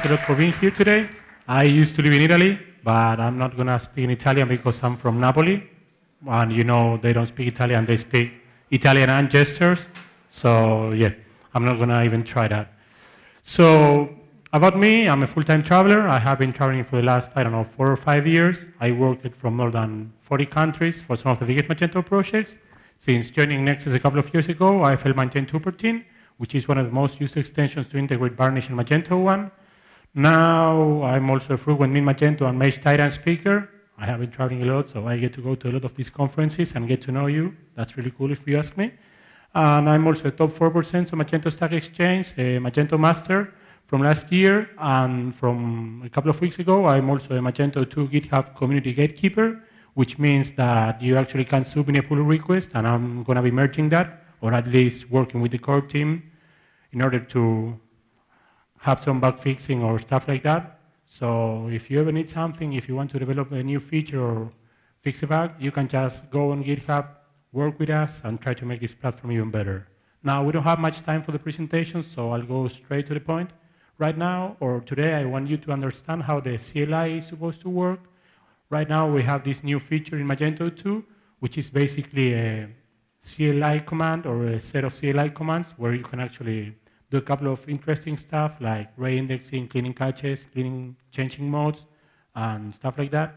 a lot for being here today. I used to live in Italy, but I'm not going to speak in Italian because I'm from Napoli. And you know, they don't speak Italian, they speak Italian and gestures. So yeah, I'm not going to even try that. So about me, I'm a full-time traveler. I have been traveling for the last, 4 or 5 years. I worked from more than 40 countries for some of the biggest Magento projects. Since joining Nexus a couple of years ago, I felt Magento 14, which is one of the most used extensions to integrate Varnish and Magento 1. Now I'm also a frequent Magento and Mage Titan speaker. I have been traveling a lot, so I get to go to a lot of these conferences and get to know you. That's really cool if you ask me. And I'm also a top 4% of Magento Stack Exchange, a Magento Master from last year. And from a couple of weeks ago, I'm also a Magento 2 GitHub Community Gatekeeper, which means that you actually can submit a pull request, and I'm going to be merging that, or at least working with the core team in order to have some bug fixing or stuff like that. So if you ever need something, if you want to develop a new feature or fix a bug, you can just go on GitHub, work with us, and try to make this platform even better. Now, we don't have much time for the presentation, so I'll go straight to the point. Right now, or today, I want you to understand how the CLI is supposed to work. Right now, we have this new feature in Magento 2, which is basically a CLI command or a set of CLI commands where you can actually do a couple of interesting stuff like re-indexing, cleaning caches, changing modes, and stuff like that.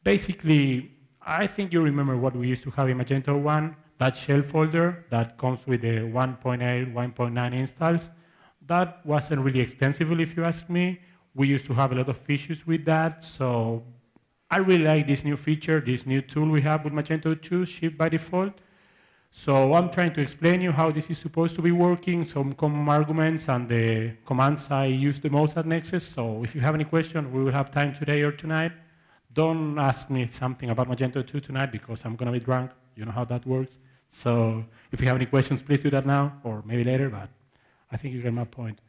Basically, I think you remember what we used to have in Magento 1, that shell folder that comes with the 1.8, 1.9 installs. That wasn't really extensible, if you ask me. We used to have a lot of issues with that, so I really like this new feature, this new tool we have with Magento 2, shipped by default. So I'm trying to explain you how this is supposed to be working, some common arguments and the commands I use the most at Nexus. So if you have any questions, we will have time today or tonight. Don't ask me something about Magento 2 tonight because I'm going to be drunk. You know how that works. So if you have any questions, please do that now or maybe later, but I think you get my point.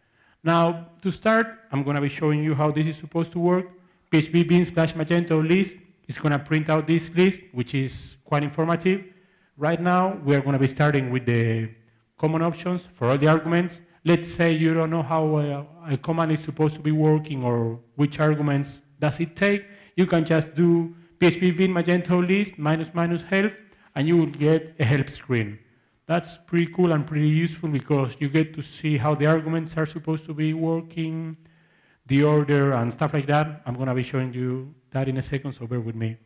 Now, to start, I'm going to be showing you how this is supposed to work. PHP bin/Magento list is going to print out this list, which is quite informative. Right now, we are going to be starting with the common options for all the arguments. Let's say you don't know how a command is supposed to be working or which arguments does it take. You can just do PHP bin Magento list --help, and you will get a help screen. That's pretty cool and pretty useful because you get to see how the arguments are supposed to be working, the order, and stuff like that. I'm going to be showing you that in a second, so bear with me.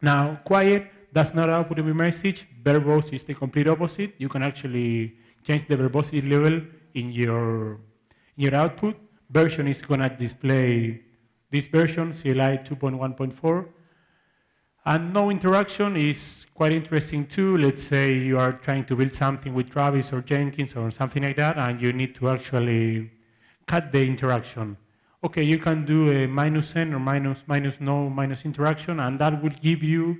Now, quiet does not output a message. Verbose is the complete opposite. You can actually change the verbosity level in your output. Version is going to display this version, CLI 2.1.4. And no interaction is quite interesting too. Let's say you are trying to build something with Travis or Jenkins or something like that, and you need to actually cut the interaction. Okay, you can do a -n or -no interaction, and that will give you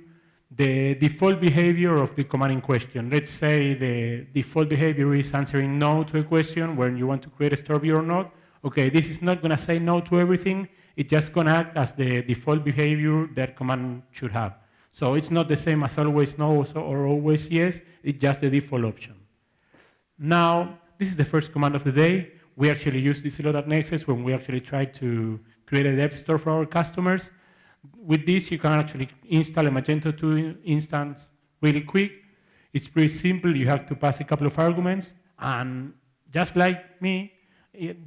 the default behavior of the command in question. Let's say the default behavior is answering no to a question when you want to create a store view or not. Okay, this is not going to say no to everything. It's just going to act as the default behavior that command should have. So it's not the same as always no or always yes. It's just the default option. Now, this is the first command of the day. We actually use this a lot at Nexus when we actually try to create a dev store for our customers. With this, you can actually install a Magento 2 instance really quick. It's pretty simple. You have to pass a couple of arguments. And just like me,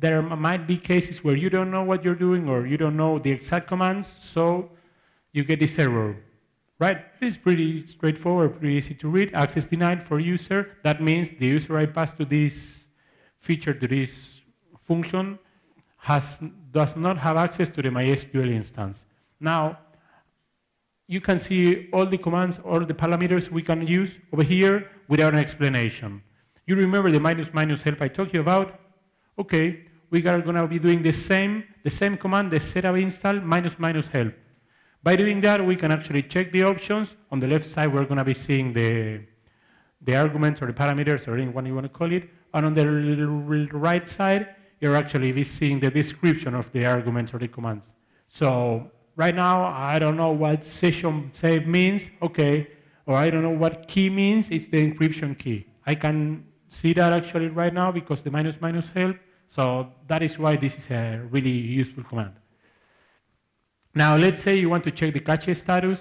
there might be cases where you don't know what you're doing or you don't know the exact commands, so you get this error. Right? It's pretty straightforward, pretty easy to read. Access denied for user. That means the user I passed to this feature, to this function, does not have access to the MySQL instance. Now, you can see all the commands, all the parameters we can use over here without an explanation. You remember the -help I talked you about? Okay, we are going to be doing the same command, the setup install -help. By doing that, we can actually check the options. On the left side, we're going to be seeing the arguments or the parameters or anyone you want to call it. And on the right side, you're actually seeing the description of the arguments or the commands. So right now, I don't know what session save means, okay, or I don't know what key means. It's the encryption key. I can see that actually right now because the -help So that is why this is a really useful command. Now, let's say you want to check the cache status.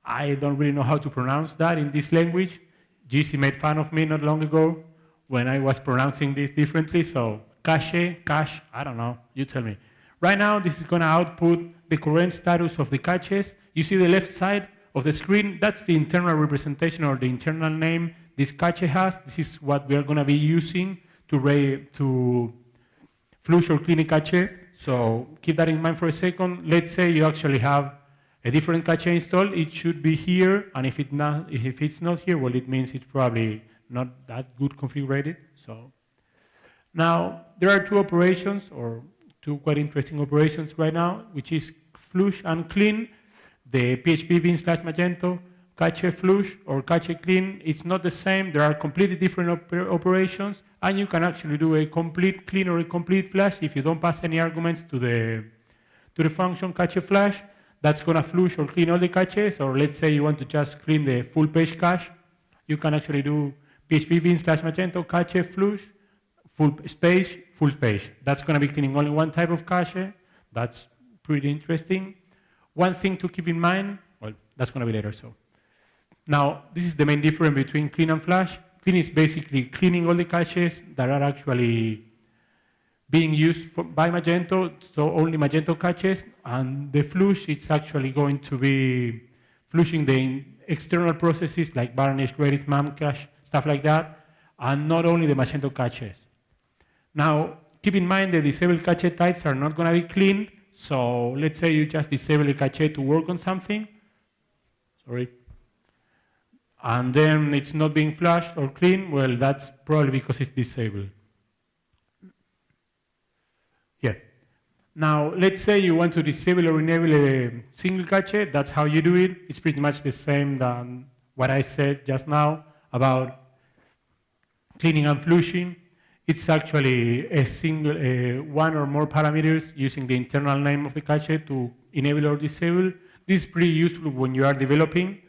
I don't really know how to pronounce that in this language. GC made fun of me not long ago when I was pronouncing this differently. So cache, I don't know, you tell me. Right now, this is going to output the current status of the caches. You see the left side of the screen, that's the internal representation or the internal name this cache has. This is what we are going to be using to flush or clean a cache. So keep that in mind for a second. Let's say you actually have a different cache installed. It should be here, and if it's not here, well, it means it's probably not that good configured. So now there are two operations, or two quite interesting operations right now, which is flush and clean. The PHP bin/Magento cache flush or cache clean, it's not the same. There are completely different operations, and you can actually do a complete clean or a complete flush if you don't pass any arguments to the function cache flush. That's going to flush or clean all the caches, or let's say you want to just clean the full page cache. You can actually do PHP bin/Magento cache flush, full page. That's going to be cleaning only one type of cache. That's pretty interesting. One thing to keep in mind, well, that's going to be later. So now, this is the main difference between clean and flush. Clean is basically cleaning all the caches that are actually being used by Magento, so only Magento caches, and the flush, it's actually going to be flushing the external processes like Varnish, Redis, Memcache, stuff like that, and not only the Magento caches. Now, keep in mind the disabled cache types are not going to be cleaned, so let's say you just disable a cache to work on something, and then it's not being flushed or cleaned, well, that's probably because it's disabled. Yeah. Now, let's say you want to disable or enable a single cache. That's how you do it. It's pretty much the same than what I said just now about cleaning and flushing. It's actually a single, one or more parameters using the internal name of the cache to enable or disable. This is pretty useful when you are developing.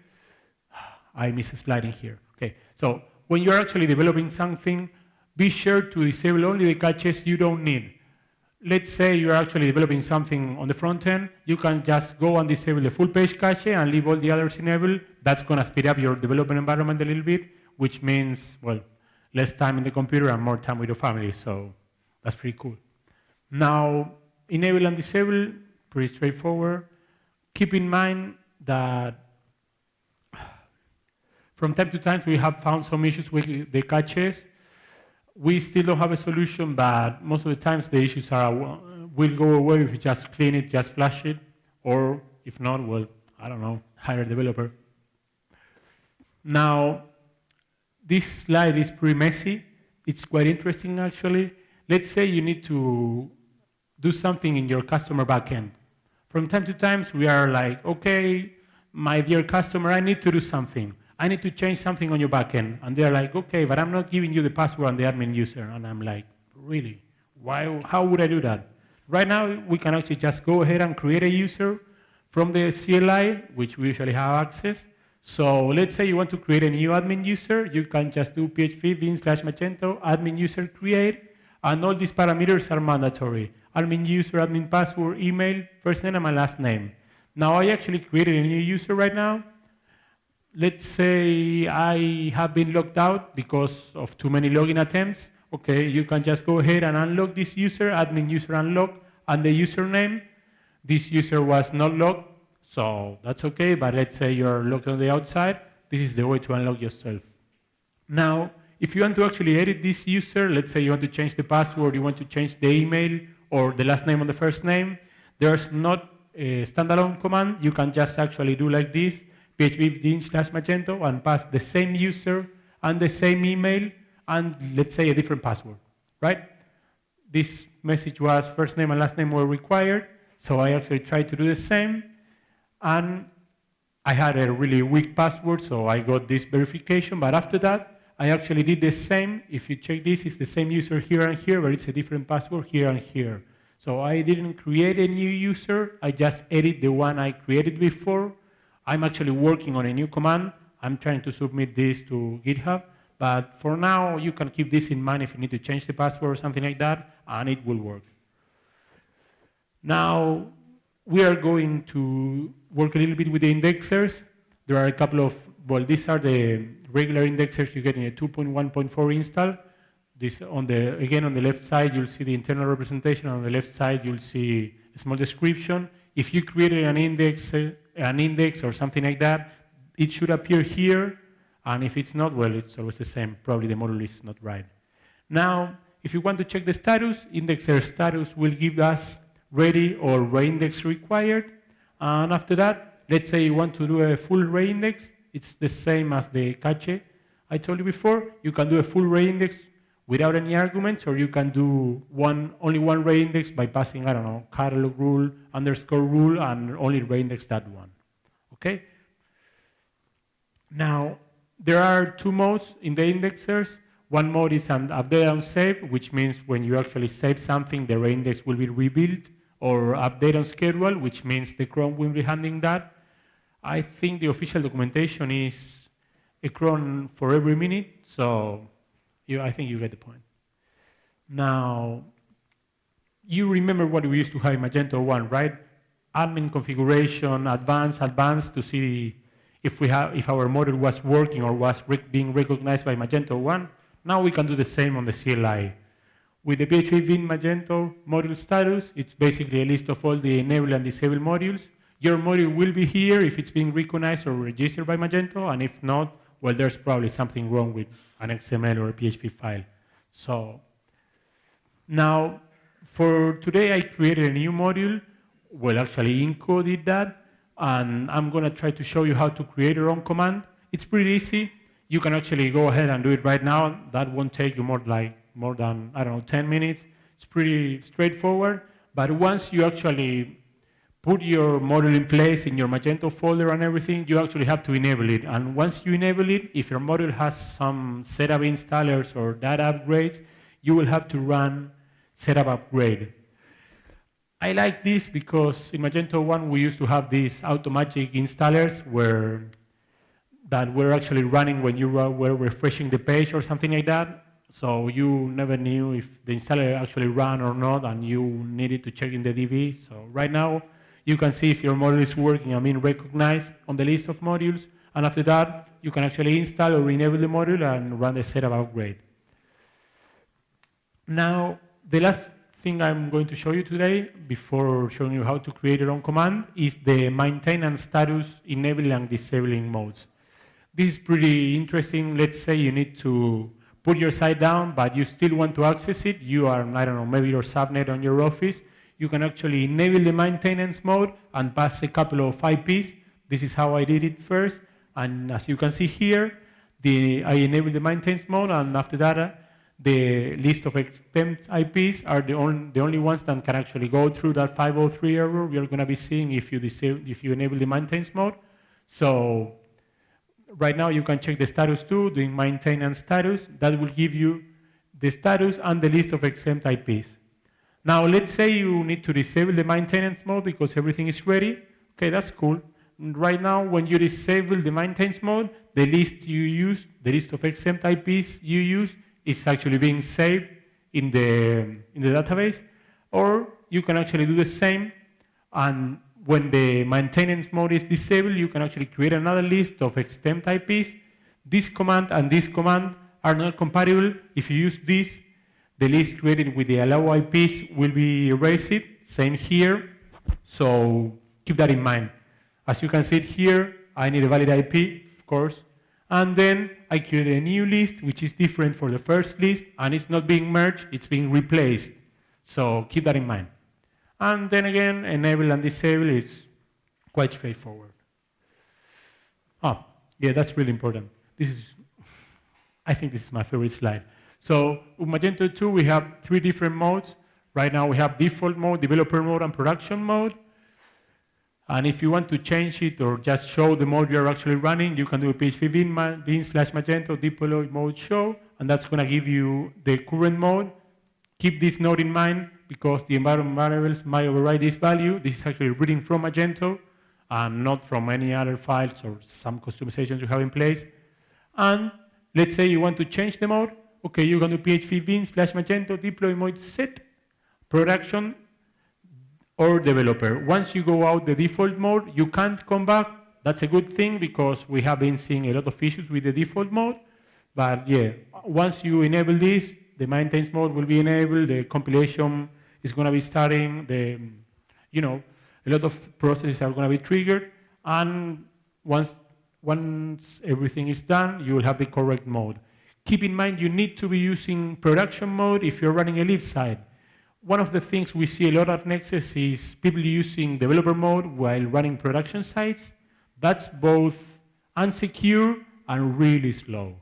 I missed a slide in here. Okay, so when you're actually developing something, be sure to disable only the caches you don't need. Let's say you're actually developing something on the front end, you can just go and disable the full page cache and leave all the others enabled. That's going to speed up your development environment a little bit, which means, well, less time in the computer and more time with your family, so that's pretty cool. Now, enable and disable, pretty straightforward. Keep in mind that from time to time we have found some issues with the caches. We still don't have a solution, but most of the times the issues will go away if you just clean it, just flush it, or if not, well, I don't know, hire a developer. Now, this slide is pretty messy. It's quite interesting, actually. Let's say you need to do something in your customer backend. From time to time, we are like, okay, my dear customer, I need to do something. I need to change something on your backend. And they're like, okay, but I'm not giving you the password and the admin user. And I'm like, really? Why? How would I do that? Right now, we can actually just go ahead and create a user from the CLI, which we usually have access. So let's say you want to create a new admin user. You can just do PHP bin/Magento admin user create. And all these parameters are mandatory. Admin user, admin password, email, first name, and my last name. Now, I actually created a new user right now. Let's say I have been logged out because of too many login attempts. Okay, you can just go ahead and unlock this user, admin user unlock, and the username. This user was not logged, so that's okay, but let's say you're logged on the outside. This is the way to unlock yourself. Now, if you want to actually edit this user, let's say you want to change the password, you want to change the email or the last name on the first name, there's not a standalone command. You can just actually do like this, PHP bin/Magento, and pass the same user and the same email and let's say a different password, right? This message was first name and last name were required, so I actually tried to do the same, and I had a really weak password, so I got this verification, but after that, I actually did the same. If you check this, it's the same user here and here, but it's a different password here and here. So I didn't create a new user, I just edit the one I created before. I'm actually working on a new command. I'm trying to submit this to GitHub, But for now, you can keep this in mind if you need to change the password or something like that, and it will work. Now, we are going to work a little bit with the indexers. There are a couple of, well, these are the regular indexers you get in a 2.1.4 install. This again, on the left side, you'll see the internal representation. On the left side, you'll see a small description. If you created an index or something like that, it should appear here. And if it's not, well, it's always the same. Probably the model is not right. Now, if you want to check the status, indexer status will give us ready or reindex required. And after that, let's say you want to do a full reindex. It's the same as the cache I told you before. You can do a full reindex without any arguments, or you can do only one reindex by passing, I don't know, catalog rule, underscore rule, and only reindex that one. Okay? Now, there are two modes in the indexers. One mode is an update and save, which means when you actually save something, the reindex will be rebuilt, or update on schedule, which means the cron will be handling that. I think the official documentation is a cron for every minute, so I think you get the point. Now, you remember what we used to have in Magento 1, right? Admin configuration, advanced to see if our model was working or was being recognized by Magento 1. Now we can do the same on the CLI. With the PHP Vim Magento module status, it's basically a list of all the enable and disable modules. Your module will be here if it's being recognized or registered by Magento, and if not, well, there's probably something wrong with an XML or a PHP file. So now, for today, I created a new module. Well, actually, Inco did that, and I'm going to try to show you how to create your own command. It's pretty easy. You can actually go ahead and do it right now. That won't take you more than, I don't know, 10 minutes. It's pretty straightforward. But once you actually put your module in place in your Magento folder and everything, you actually have to enable it. And once you enable it, if your module has some setup installers or data upgrades, you will have to run setup upgrade. I like this because in Magento 1, we used to have these automatic installers that were actually running when you were refreshing the page or something like that. So you never knew if the installer actually ran or not, and you needed to check in the DB. So right now, you can see if your module is working and being recognized on the list of modules. And after that, you can actually install or enable the module and run the setup upgrade. Now, the last thing I'm going to show you today, before showing you how to create your own command, is the maintenance status enabling and disabling modes. This is pretty interesting. Let's say you need to put your site down, but you still want to access it. You are, I don't know, maybe your subnet on your office. You can actually enable the maintenance mode and pass a couple of IPs. This is how I did it first. And as you can see here, I enabled the maintenance mode, and after that, the list of exempt IPs are the only ones that can actually go through that 503 error we are going to be seeing if you enable the maintenance mode. So right now, you can check the status too, doing maintenance status. That will give you the status and the list of exempt IPs. Now, let's say you need to disable the maintenance mode because everything is ready. Okay, that's cool. Right now, when you disable the maintenance mode, the list you use, the list of exempt IPs you use, is actually being saved in the database. Or you can actually do the same, and when the maintenance mode is disabled, you can actually create another list of exempt IPs. This command and this command are not compatible. If you use this, the list created with the allow IPs will be erased. Same here. So keep that in mind. As you can see it here, I need a valid IP, of course. And then I created a new list, which is different for the first list, and it's not being merged, it's being replaced. So keep that in mind. And then again, enable and disable is quite straightforward. Oh, yeah, that's really important. I think this is my favorite slide. So with Magento 2, we have 3 different modes. Right now, we have default mode, developer mode, and production mode. And if you want to change it or just show the mode you're actually running, you can do a PHP bin/Magento deploy mode show, and that's going to give you the current mode. Keep this note in mind because the environment variables might override this value. This is actually reading from Magento and not from any other files or some customizations you have in place. And let's say you want to change the mode. Okay, you can do php bin/magento deploy mode set production or developer. Once you go out the default mode, you can't come back. That's a good thing because we have been seeing a lot of issues with the default mode. But yeah, once you enable this, the maintenance mode will be enabled, the compilation is going to be starting, a lot of processes are going to be triggered, and once everything is done, you will have the correct mode. Keep in mind, you need to be using production mode if you're running a live site. One of the things we see a lot at Nexus is people using developer mode while running production sites. That's both unsecure and really slow.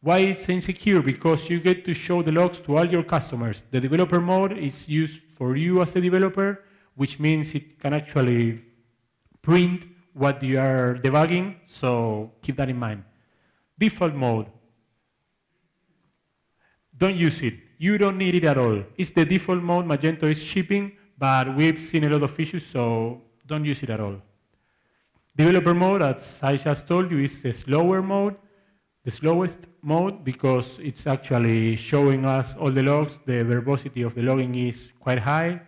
Why it's insecure? Because you get to show the logs to all your customers. The developer mode is used for you as a developer, which means it can actually print what you are debugging, so keep that in mind. Default mode. Don't use it. You don't need it at all. It's the default mode Magento is shipping, but we've seen a lot of issues, so don't use it at all. Developer mode, as I just told you, is the slower mode, the slowest mode, because it's actually showing us all the logs. The verbosity of the logging is quite high.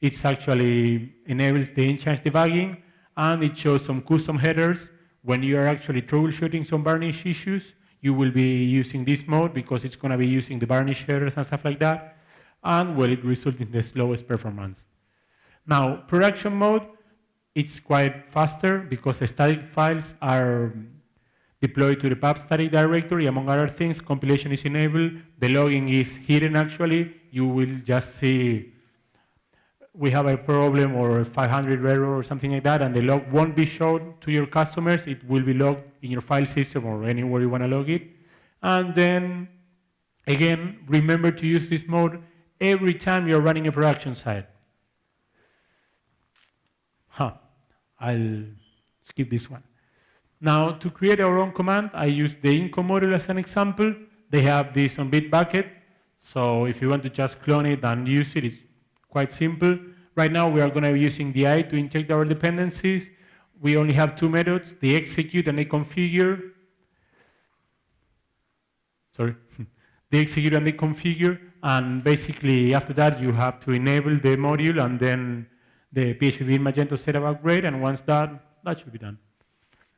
It actually enables the in-change debugging, and it shows some custom headers. When you are actually troubleshooting some varnish issues, you will be using this mode because it's going to be using the varnish headers and stuff like that, and well, it results in the slowest performance. Now, production mode, it's quite faster because the static files are deployed to the pub static directory, among other things. Compilation is enabled, the logging is hidden actually. You will just see we have a problem or a 500 error or something like that, and the log won't be shown to your customers. It will be logged in your file system or anywhere you want to log it. And then, again, remember to use this mode every time you're running a production site. I'll skip this one. Now, to create our own command, I use the Inco module as an example. They have this on Bitbucket, so if you want to just clone it and use it, it's quite simple. Right now, we are going to be using the I to inject our dependencies. We only have two methods, the execute and the configure. The execute and the configure, and basically after that, you have to enable the module and then the PHP bin Magento setup upgrade, and once that should be done.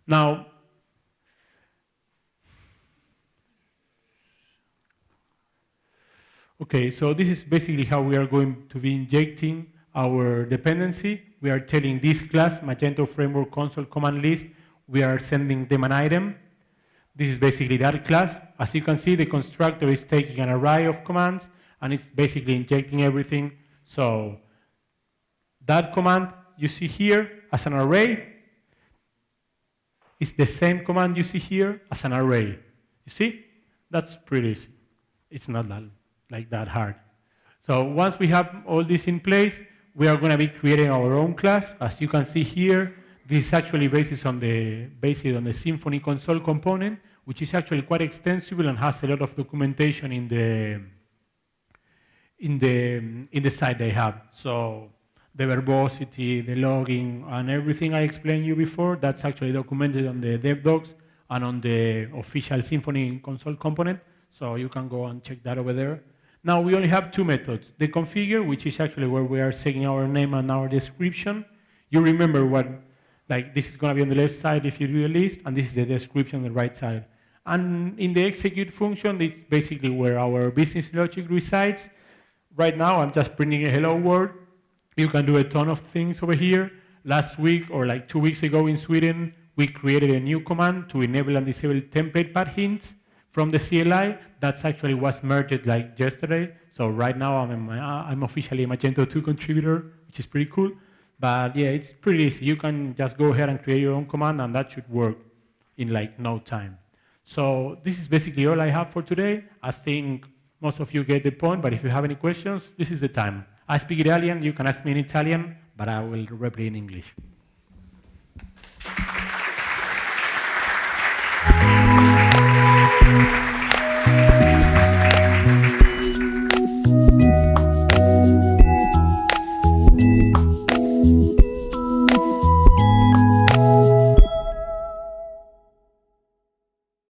Now, okay, so this is basically how we are going to be injecting our dependency. We are telling this class, Magento Framework Console Command List, we are sending them an item. This is basically that class. As you can see, the constructor is taking an array of commands, and it's basically injecting everything. So that command you see here as an array is the same command you see here as an array. You see? That's pretty easy. It's not that hard. So once we have all this in place, we are going to be creating our own class. As you can see here, this is actually based on the Symfony console component, which is actually quite extensible and has a lot of documentation in the site they have. So the verbosity, the logging, and everything I explained you before, that's actually documented on the dev docs and on the official Symfony console component. So you can go and check that over there. Now we only have two methods. The configure, which is actually where we are setting our name and our description. You remember this is going to be on the left side if you do the list, and this is the description on the right side. And in the execute function, it's basically where our business logic resides. Right now, I'm just printing a hello world. You can do a ton of things over here. Last week, or 2 weeks ago in Sweden, we created a new command to enable and disable template path hints from the CLI. That's actually was merged yesterday. So right now, I'm officially a Magento 2 contributor, which is pretty cool. But yeah, it's pretty easy. You can just go ahead and create your own command, and that should work in no time. So this is basically all I have for today. I think most of you get the point, but if you have any questions, this is the time. I speak Italian, you can ask me in Italian, but I will reply in English.